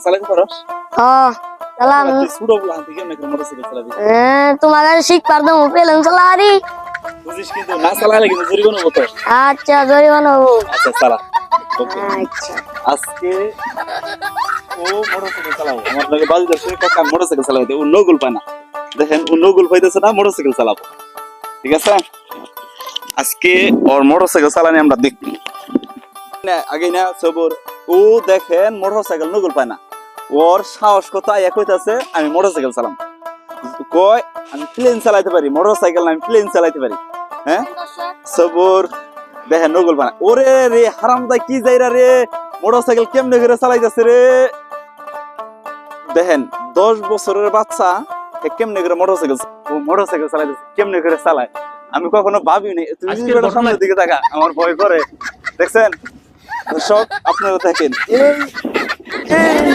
চালাতে পারো? চালাম ছোট বলা থেকে নাকি মোটরসাইকেল চালাবি? তোমাকে শিখ পারতাম পেলাম চালারি বুঝিস কিন্তু না চালালে কিন্তু জরিমানা হতো। আচ্ছা জরিমানা হবো আচ্ছা চালা। ওকে। আচ্ছা আজকে ও মোটরসাইকেল চালাবো। আমার লগে বাজি দর্শক কাকা মোটরসাইকেল চালাইতে ও নগুল পায় না। দেখেন ও নগুল পাইতেছে না মোটরসাইকেল চালাবো। ঠিক আছে? আজকে ওর মোটরসাইকেল চালানি আমরা দেখব। না আগে না সবর ও দেখেন মোটরসাইকেল নগুল পায় না। ওর সাহস কত আয়া কইতাছে আমি মোটরসাইকেল চালাম। কয় আমি প্লেন চালাইতে পারি মোটরসাইকেল না আমি প্লেন চালাইতে পারি। হ্যাঁ? সবর দেখেন নগুল পায় না। ওরে রে হারামদা কি যাইরা রে মোটরসাইকেল কেমনে করে চালাইতাছে রে। দেখেন 10 বছরের বাচ্চা কেমনে করে মোটরসাইকেল চালাইতেছে কেমনে করে চালায় আমি কখনো ভাবি নাই। তুমি যদি বেটা সামনের দিকে তাকা আমার ভয় করে। দেখছেন দর্শক আপনারা দেখেন এই